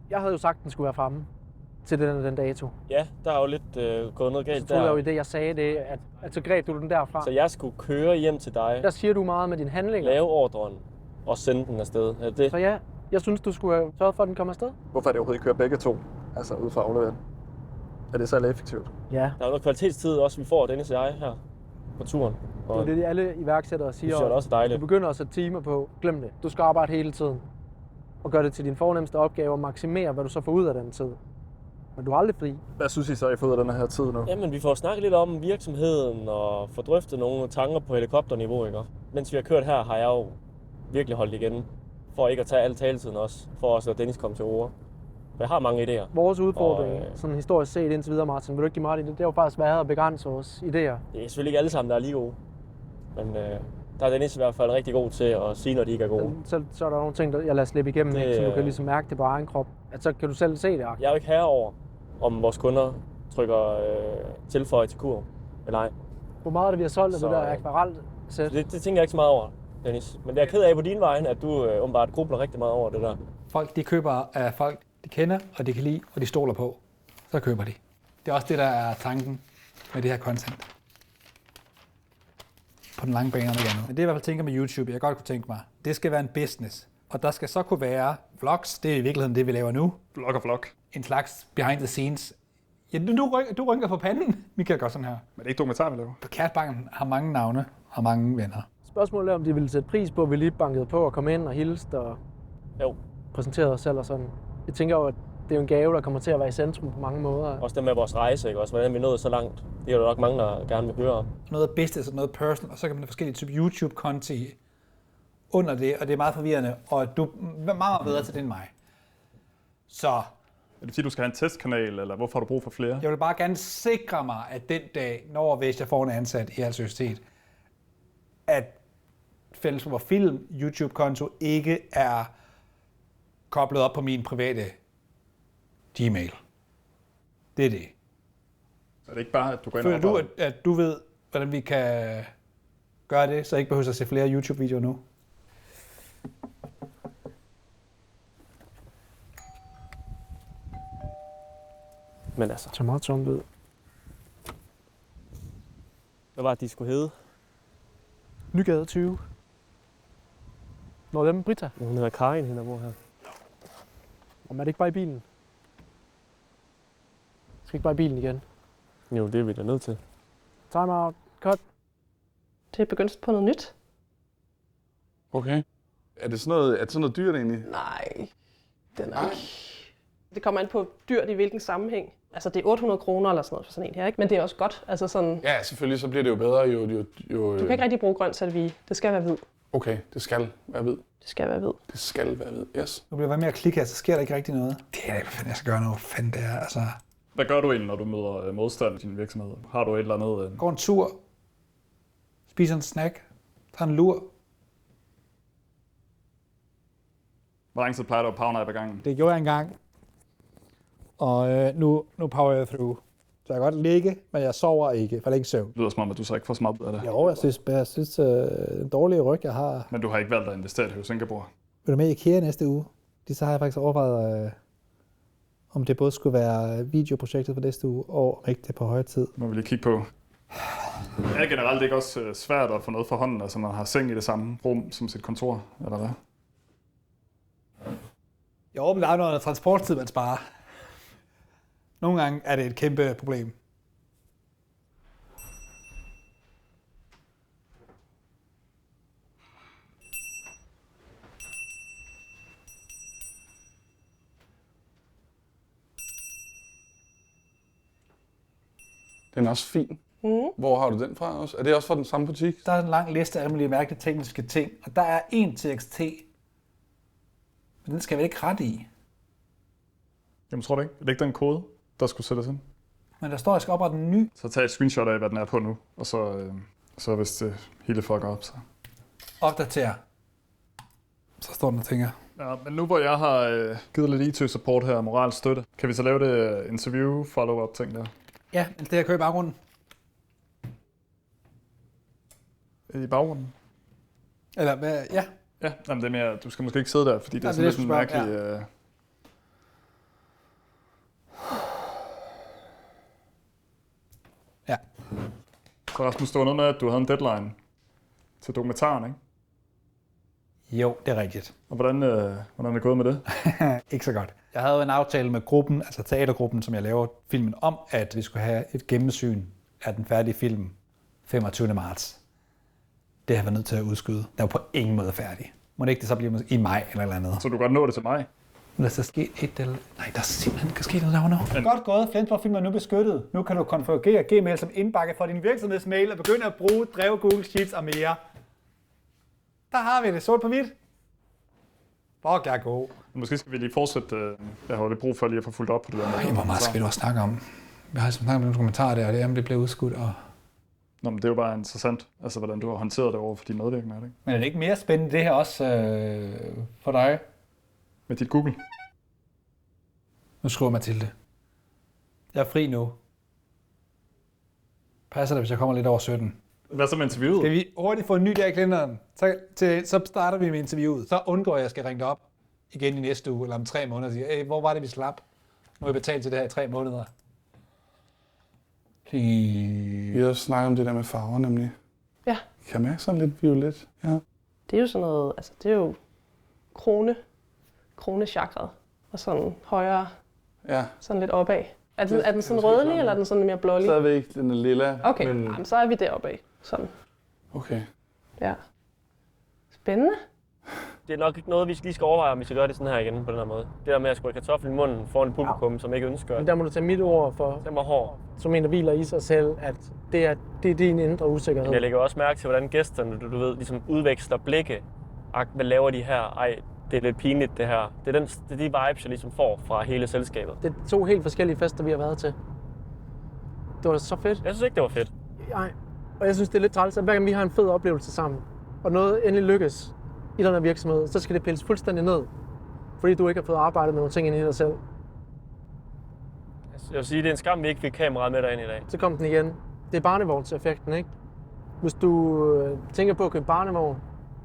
Jeg havde jo sagt, at den skulle være fremme til den dato. Ja, der er jo lidt gået noget galt Så troede der. jeg jo i det, jeg sagde det, at så greb du den derfra. Så jeg skulle køre hjem til dig, Der siger du meget med dine handlinger. lave ordren og sende den afsted. Er det? Så ja, jeg synes, du skulle have sørget for, at den kommer afsted. Hvorfor er det overhovedet ikke kører begge to? Altså ud fra afleveringen. Er det så effektivt? Ja, Der er noget kvalitetstid også, vi får, Dennis og jeg, her på turen. det er det, alle iværksættere siger. Det synes jeg også er dejligt. Du begynder at sætte timer på. Glem det. Du skal arbejde hele tiden. Og gøre det til din fornemmeste opgave og maksimere, hvad du så får ud af den tid. Men du har aldrig fri. Hvad synes I så, I får ud af den her tid nu? Jamen, vi får snakket lidt om virksomheden og få drøftet nogle tanker på helikopterniveau, ikke? Mens vi har kørt her, har jeg jo virkelig holdt igen. For ikke at tage al taletiden også, for også at Dennis kom til ord. For jeg har mange idéer. Vores udfordring, Og, sådan historisk set indtil videre, Martin, vil du ikke give mig det? Det har jo faktisk været at begrænse vores idéer. Det er selvfølgelig ikke alle sammen, der er lige gode. Men der er Dennis i hvert fald rigtig god til at sige, når de ikke er gode. Så er der nogle ting, der jeg lader slippe igennem, Det, ikke? Så du kan ligesom mærke det på egen krop. At så kan du selv se det. Jeg er jo ikke herover, om vores kunder trykker tilføje til kur eller ej. Hvor meget er det, vi har solgt af Så, det der akvarel-sæt? Det tænker jeg ikke så meget over, Dennis. Men det er jeg ked af på din vegne, at du åbenbart grubler rigtig meget over det der. Folk, de køber af folk, de kender, og de kan lide, og de stoler på. Så køber de. Det er også det, der er tanken med det her content. På den lange bane og noget andet. Men det, jeg i hvert fald tænker med YouTube, jeg godt kunne tænke mig, det skal være en business. Og der skal så kunne være vlogs, det er i virkeligheden det, vi laver nu. Vlog og vlog. En slags behind the scenes. Ja, du rynker på panden. Michael gør sådan her. Men det er ikke dokumentar, vi laver. Katbanken har mange navne og mange venner. Spørgsmålet er, om de ville sætte pris på, at vi lige bankede på og kom ind og hilste og Jo, præsenterede os selv og sådan. Jeg tænker jo, at det er jo en gave, der kommer til at være i centrum på mange måder. også det med vores rejse, ikke? Også hvordan vi nåede så langt. Det er jo nok mange, der gerne vil høre om. Noget business og noget personal, og så kan man have forskellige typer YouTube-konti under det, og det er meget forvirrende, og du er meget bedre til det end mig. Så Er det fordi, du skal have en testkanal, eller hvorfor har du brug for flere? jeg vil bare gerne sikre mig, at den dag, når hvis jeg får en ansat i al seriøsitet, at Fællesskab og Film YouTube-konto ikke er koblet op på min private Gmail. Det er det. Så er det ikke bare, at du går ind Føler og du, arbejder? at du ved, hvordan vi kan gøre det, så jeg ikke behøver at se flere YouTube-videoer nu? Men altså, Så meget tomt ud. hvad var det, de skulle hedde? Nygade 20. Når dem Brita. Hun hedder Karin, hende der bor her. Om er det ikke bare i bilen? Skal ikke bare i bilen igen? Jo, det er vi da nødt til. Time out. Cut. Det er begyndt på noget nyt. Okay. Er det sådan noget dyrt egentlig? Nej, den er ikke. Det kommer an på dyrt i hvilken sammenhæng. Altså det er 800 kroner eller sådan noget for sådan en her, ikke? Men det er også godt. Altså sådan, Ja, selvfølgelig, så bliver det jo bedre, jo du kan ikke rigtig bruge grønt salvie. Det skal være hvid. Okay, det skal være hvid. Det skal være hvid. Det skal være hvid, yes. Nu bliver jeg med at klikke her, så sker der ikke rigtig noget. Det er, hvad fanden jeg skal gøre nu? Hvad fanden det er, altså. Hvad gør du egentlig, når du møder modstand i din virksomhed? Har du et eller andet? Går en tur, spiser en snack, tager en lur. Hvor lang tid plejer du at powernap ad gangen? Det gjorde jeg engang. Og nu power jeg through. Så jeg kan godt ligge, men jeg sover ikke, for det er ikke søvn. Det lyder som om, at du så ikke får så meget ud af det. Jo, jeg synes den dårlige ryg, jeg har. Men du har ikke valgt at investere i Singapore. Vil du med i IKEA næste uge? Så har jeg faktisk overvejet, om det både skulle være videoprojektet for næste uge, og om ikke det er på højere tid. Må vi lige kigge på. Er det generelt ikke også svært at få noget for hånden, altså man har seng i det samme rum som sit kontor, eller hvad? Jo, men der er noget transporttid, man sparer. Nogle gange er det et kæmpe problem. Den er også fin. Hvor har du den fra også? Er det også fra den samme butik? Der er en lang liste af alle mulige mærkelige tekniske ting, og der er en TXT, men den skal jeg vel ikke ret i. Jamen tror du ikke? Er det ikke den kode, der skulle sættes ind? Men der står, at jeg skal oprette en ny. Så tag et screenshot af, hvad den er på nu, og så hvis det hele fucker op, så. Opdater. Så står den og tænker. Ja, men nu hvor jeg har givet lidt IT-support her, moralsk støtte, kan vi så lave det interview follow-up ting der? Ja, men det jeg kører i baggrunden. I baggrunden? Eller hvad? Ja. Ja, jamen det er mere, du skal måske ikke sidde der, fordi det er Ja, sådan lidt en mærkelig... Så Rasmus, det var noget med, at du havde en deadline til dokumentaren, ikke? Jo, det er rigtigt. Og hvordan er det gået med det? Ikke så godt. Jeg havde jo en aftale med gruppen, altså teatergruppen, som jeg laver filmen om, at vi skulle have et gennemsyn af den færdige film 25. marts. Det har jeg været nødt til at udskyde. Den var på ingen måde færdig. Må det ikke det så blive i maj eller andet? Så du kan godt nå det til mig? Men der er så sket et eller... Nej, der er simpelthen ikke sket noget derovre. Godt gået. Flensborg-film er nu beskyttet. Nu kan du konfigurere Gmail som indbakke for din virksomhedsmail og begynde at bruge Drev, Google Sheets og mere. Der har vi det. Sort på hvidt. Fuck, jeg er god. Måske skal vi lige fortsætte. Jeg har lidt brug for lige at få fulgt op på det der. Hvor meget skal vi nu også snakke om? Vi har snakket om nogle kommentarer der, og det er, om det bliver udskudt. Og... Nå, men det er jo bare interessant, altså hvordan du har håndteret det over for dine medvirkende, er det ikke? Men er det ikke mere spændende det her også for dig? Med dit Google? Nu skriver Mathilde. Jeg er fri nu. Passer det, hvis jeg kommer lidt over 17? Hvad så med interviewet? Skal vi hurtigt få en ny dag i kalenderen? Så starter vi med interviewet. Så undgår jeg, at jeg skal ringe dig op igen i næste uge, eller om 3 måneder, og sige, hey, hvor var det, vi slap? Nu har jeg betalt til det her i 3 måneder. Vi har snakket om det der med farver, nemlig. Ja. Kan jeg mærke sådan lidt violet? Ja. Det er jo sådan noget, altså det er jo kronechakret, og sådan højere, Ja. sådan lidt opad. Er den sådan rødlig, eller er den sådan mere blålig? Stadigvæk, den er lilla. Okay, Men... jamen, så er vi deroppe af. Sådan, Okay. ja. Spændende. Det er nok ikke noget, vi lige skal overveje, om vi skal gøre det sådan her igen på den her måde. Det der med at skåre kartoffel i munden foran et publikum, som ikke ønsker Men det. der må du tage mit ord for, Den var hård. som en, der hviler i sig selv, at det er din indre usikkerhed. Men jeg lægger også mærke til, hvordan gæsterne, du ved, ligesom udveksler blikke. Hvad laver de her? Ej, det er lidt pinligt det her. Det er de vibes, jeg ligesom får fra hele selskabet. Det er 2 helt forskellige fester, vi har været til. Det var så fedt. Jeg synes ikke, det var fedt. Nej. Og jeg synes, det er lidt træls, at hver gang vi har en fed oplevelse sammen, og noget endelig lykkes i den her virksomhed, så skal det pilles fuldstændig ned. Fordi du ikke har fået arbejdet med nogle ting ind i dig selv. Jeg vil sige, det er en skam, vi ikke fik kameraet med derind i dag. Så kom den igen. Det er barnevognseffekten, ikke? Hvis du tænker på at købe barnevogn,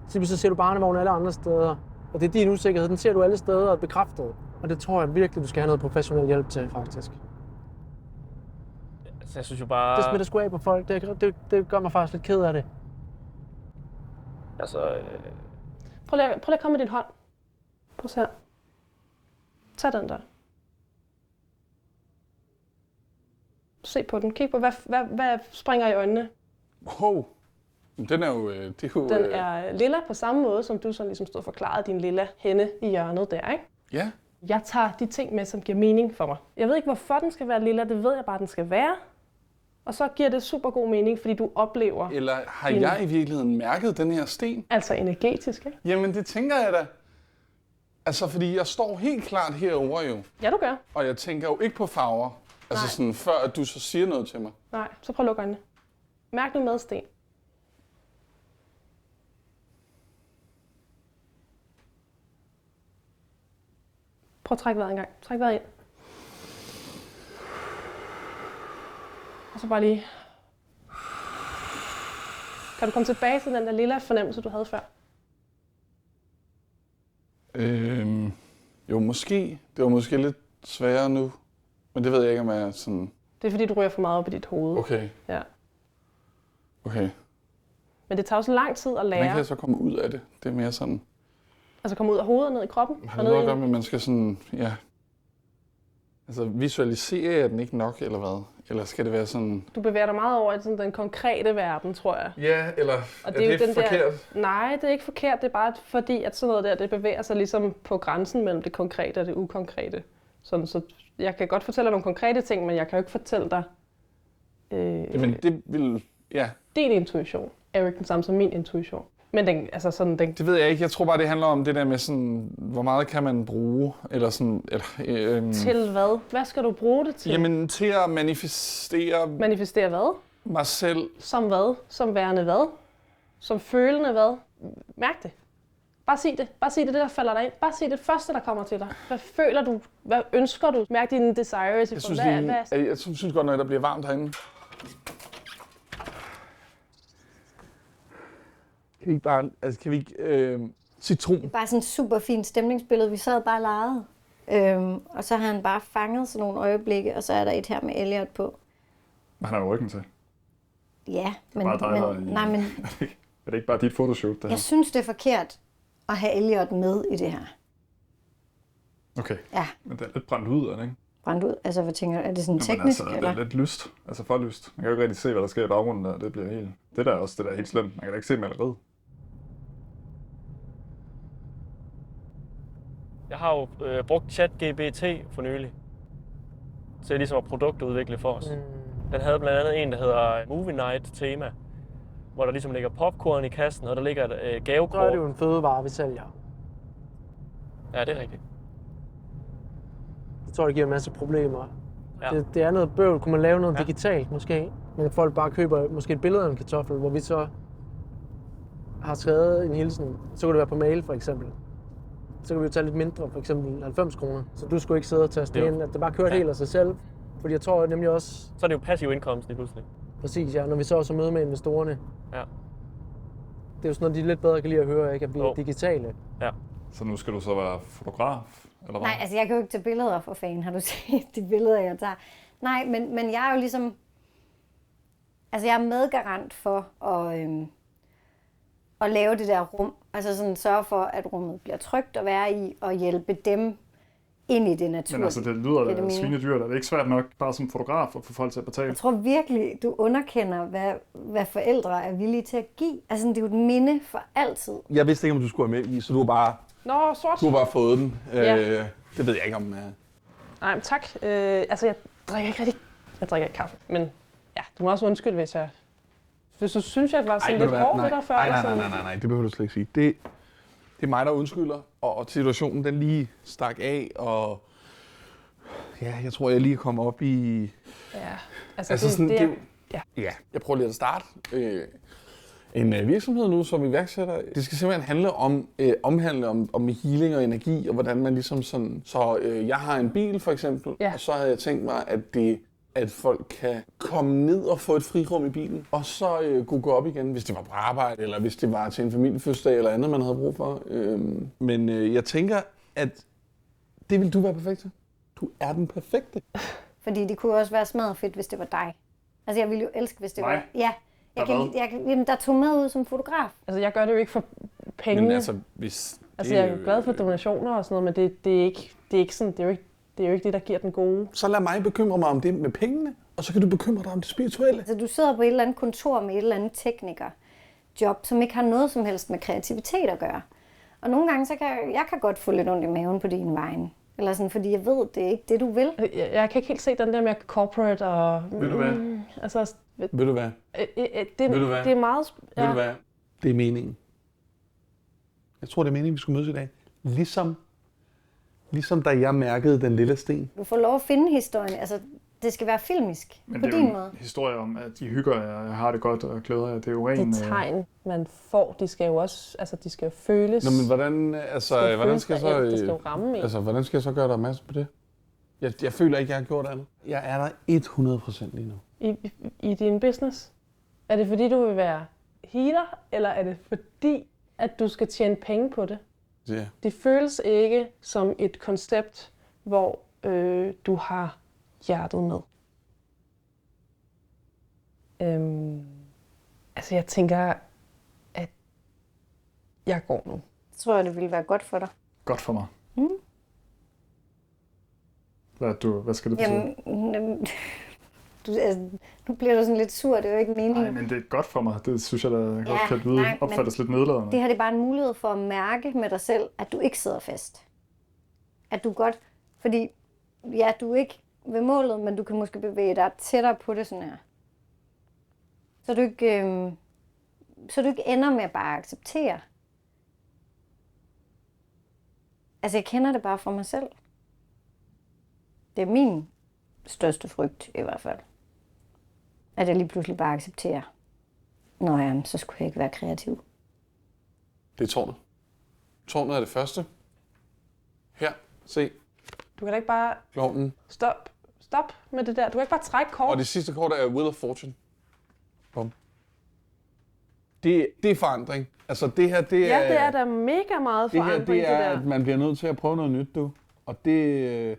så ser du barnevogn alle andre steder. Og det er din usikkerhed, den ser du alle steder og bekræftet. Og det tror jeg virkelig, du skal have noget professionel hjælp til, faktisk. Så jeg synes jo bare... Det smitter sgu af på folk. Det gør mig faktisk lidt ked af det. Altså... Prøv lige at komme med din hånd. Prøv at se her. Tag den der. Se på den. Kig på, hvad springer i øjnene. Wow. Den er jo... Det er jo Den er lilla på samme måde, som du sådan ligesom stod og forklarede din lilla henne i hjørnet der, ikke? Ja. Jeg tager de ting med, som giver mening for mig. Jeg ved ikke, hvorfor den skal være lilla. Det ved jeg bare, den skal være. Og så giver det super god mening, fordi du oplever... Eller har jeg i virkeligheden mærket den her sten? Altså energetisk, ikke? Jamen, det tænker jeg da. Altså, fordi jeg står helt klart herovre jo. Ja, du gør. Og jeg tænker jo ikke på farver. Altså Nej. sådan, før at du så siger noget til mig. Nej, så prøv at lukke øjnene. Mærk nu med sten. Prøv at trække vejret en gang. Træk vejret ind. Og så bare lige... Kan du komme tilbage til den der lille fornemmelse, du havde før? Jo, måske. Det var måske lidt sværere nu. Men det ved jeg ikke, om jeg er sådan... Det er fordi, du ryger for meget op i dit hoved. Okay, Ja. okay. Men det tager jo så lang tid at Hvordan lære. kan jeg så komme ud af det? Det er mere sådan... Altså komme ud af hovedet og ned i kroppen. Har og det ned noget i... at gøre med, at man skal sådan... Ja. Altså, visualiserer jeg den ikke nok, eller hvad? Eller skal det være sådan... Du bevæger dig meget over i sådan den konkrete verden, tror jeg. Ja, eller Og det er jo den forkert? Nej, det er ikke forkert. Det er bare fordi, at sådan noget der, det bevæger sig ligesom på grænsen mellem det konkrete og det ukonkrete. Sådan, så jeg kan godt fortælle dig nogle konkrete ting, men jeg kan jo ikke fortælle dig... Jamen, det vil... Ja. Din intuition er jo ikke den samme som min intuition. Men den, altså sådan, den... Det ved jeg ikke. Jeg tror bare, det handler om det der med sådan... Hvor meget kan man bruge? Eller sådan... Til hvad? Hvad skal du bruge det til? Jamen, til at manifestere... Manifestere hvad? Mig selv. Som hvad? Som værende hvad? Som følende hvad? Mærk det. Bare sig det. Bare sig det, der falder dig ind. Bare sig det første, der kommer til dig. Hvad føler du? Hvad ønsker du? Mærk dine desires. Jeg synes godt, når der bliver varmt herinde. Kan vi ikke bare... Altså, kan vi ikke... Citron. Bare sådan et super fint stemningsbillede. Vi sad bare og legede. Og så har han bare fanget sådan nogle øjeblikke, og så er der et her med Elliot på. Han har jo ryggen til. Ja, men, bare dig, der nej, men Er det ikke bare dit fotoshoot, det her? jeg synes, det er forkert at have Elliot med i det her. Okay. Ja. Men det er lidt brændt ud, er det ikke? Brændt ud? Altså, hvad tænker du? Er det sådan teknisk? Altså, det eller? er lidt lyst. Altså for lyst. Man kan jo ikke rigtig se, hvad der sker i baggrunden der. Det bliver helt... Det der er også det der er helt slemt. Man kan da ikke se maleriet. Jeg har jo brugt ChatGPT for nylig til ligesom at produktudvikle for os. Den havde blandt andet en, der hedder Movie Night tema, hvor der ligesom ligger popcorn i kassen, og der ligger et gavekort. Så er det jo en fødevare, vi sælger. Ja, det er rigtigt. Jeg tror, det giver en masse problemer. Ja. Det er noget bøvl. Kunne man lave noget digitalt måske? Men folk bare køber måske et billede af en kartoffel, hvor vi så har skrevet en hilsen. Så kunne det være på mail for eksempel. Så kan vi jo tage lidt mindre, for eksempel 90 kroner. Så du skulle ikke sidde og taste ind, at det bare kørte helt af sig selv. Fordi jeg tror nemlig også... Så er det jo passiv indkomst lige pludselig. Præcis, ja. Når vi så også er møde med investorerne. Ja. Det er jo sådan noget, de lidt bedre kan lide at høre, ikke? At vi er digitale. Ja. Så nu skal du så være fotograf, eller hvad? Nej, altså jeg kan jo ikke tage billeder for fanden. Har du set de billeder, jeg tager? Nej, men jeg er jo ligesom... Altså jeg er medgarant for at lave det der rum. Altså sådan sørge for, at rummet bliver trygt at være i, og hjælpe dem ind i det naturlige. Men altså, det lyder da svinedyrt. Er det ikke svært nok, bare som fotograf, at få folk til at betale? Jeg tror virkelig, du underkender, hvad forældre er villige til at give. Altså, det er jo et minde for altid. Jeg vidste ikke, om du skulle have med i, så du har bare fået den. Ja. Det ved jeg ikke om... Nej, men tak. Altså, jeg drikker ikke kaffe, men ja, du må også undskylde, hvis du synes, jeg var sådan lidt hård ved dig før. Nej, det behøver du slet ikke sige. Det er mig, der undskylder, og situationen den lige stak af, og ja, jeg tror, jeg lige kom op i... Ja, altså jeg prøver lige at starte en virksomhed nu som iværksætter. Det skal simpelthen handle om healing og energi, og hvordan man ligesom sådan... Så jeg har en bil for eksempel, og så havde jeg tænkt mig, at folk kan komme ned og få et frirum i bilen, og så kunne gå op igen, hvis det var på arbejde, eller hvis det var til en familiefødselsdag eller andet, man havde brug for. Men jeg tænker, at det vil du være perfekt til. Du er den perfekte. Fordi det kunne også være smadret fedt, hvis det var dig. Altså, jeg ville jo elske, hvis det var... Ja. Der tog med ud som fotograf. Altså, jeg gør det jo ikke for penge. Men altså, hvis... Altså, jeg er jo glad for donationer og sådan noget, men det er ikke sådan, det er jo ikke det, der giver den gode. Så lad mig bekymre mig om det med pengene, og så kan du bekymre dig om det spirituelle. Altså, du sidder på et eller andet kontor med et eller andet teknikerjob, som ikke har noget som helst med kreativitet at gøre. Og nogle gange, så kan jeg godt få lidt ondt i maven på din vejen. Eller sådan, fordi jeg ved, det er ikke det, du vil. Jeg kan ikke helt se den der med corporate og... Ved du hvad? Altså, Ved du hvad? Det er meget... Ved du hvad? Det er meningen. Jeg tror, det er meningen, vi skulle mødes i dag. Ligesom da jeg mærkede den lille sten. Du får lov at finde historien. Altså, det skal være filmisk. Men på det er din jo måde. en historie om, at de hygger jer, og har det godt og glæder jer. Det er jo ren... De tegn, man får, de skal jo også... Altså, de skal jo føles... Nå, men hvordan skal jeg så gøre dig opmærksom på det? Jeg føler ikke, jeg har gjort andet. Jeg er der 100% lige nu. I din business? Er det fordi, du vil være healer, eller er det fordi, at du skal tjene penge på det? Ja. Det føles ikke som et koncept, hvor du har hjertet med. Altså, jeg tænker, at jeg går nu. Jeg tror, det ville være godt for dig. Godt for mig. Hvad skal det betyde? Jamen, nu bliver du sådan lidt sur, det er jo ikke meningen. Nej, men det er godt for mig. Det synes jeg da godt kan opfattes lidt nedladende. Det her det er bare en mulighed for at mærke med dig selv, at du ikke sidder fast. At du godt, fordi ja, du er ikke ved målet, men du kan måske bevæge dig tættere på det sådan her. Så du ikke ender med bare at acceptere. Altså, jeg kender det bare fra mig selv. Det er min største frygt i hvert fald. At jeg lige pludselig bare accepterer. Nå ja, så skulle jeg ikke være kreativ. er tårnet. Tårnet er det første. Her, se. Du kan da ikke bare... Klovnen. Stop med det der. Du kan ikke bare trække kort. Og det sidste kort er Wheel of Fortune. Bum. Det er forandring. Altså det her, det er... Ja, det er da mega meget forandring, det er, at man bliver nødt til at prøve noget nyt, du. Og det...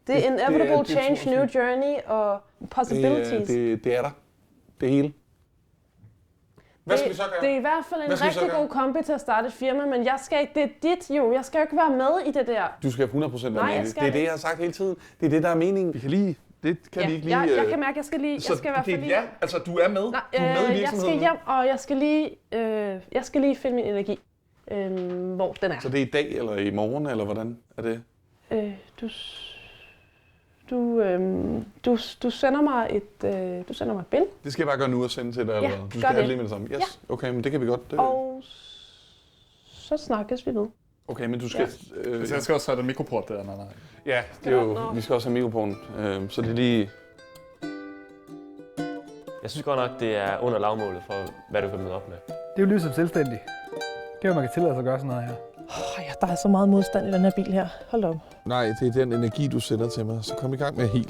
Det er inevitable change, new journey og possibilities. Det er der. Det hele. Hvad skal vi så gøre? Det er i hvert fald en Hvad skal vi så rigtig gøre? god kombi til at starte et firma, men jeg skal ikke, det er dit jo. Jeg skal jo ikke være med i det der. Du skal 100% være Nej, med i jeg det. skal Det er det, ikke. jeg har sagt hele tiden. Det er det, der er meningen. Vi kan lige... Det kan vi ikke lige... jeg kan mærke, at jeg skal lige... Jeg skal i hvert fald lige... Ja, altså du er med. Nej, Du er med i jeg virksomheden. skal hjem, og jeg skal lige finde min energi, hvor den er. Så det er i dag, eller i morgen, eller hvordan er det? Du sender mig et billede, Det skal jeg bare gøre nu og sende til dig, Ja, eller? Du skal gør have det. lige med det samme. Yes, Ja. okay, men det kan vi godt. og så snakkes vi ved. Okay, men du skal... Så jeg skal også have den mikroport der, nej. Ja, det er jo... Vi skal også have mikrofonen, så det er lige... Jeg synes godt nok, det er under lavmålet for, hvad du kan møde op med. Det er jo livet som selvstændig. Det er jo, man kan tillade sig at gøre sådan noget her. Der er så meget modstand i den her bil her. Hold op. Nej, det er den energi, du sender til mig, så kom i gang med at heal.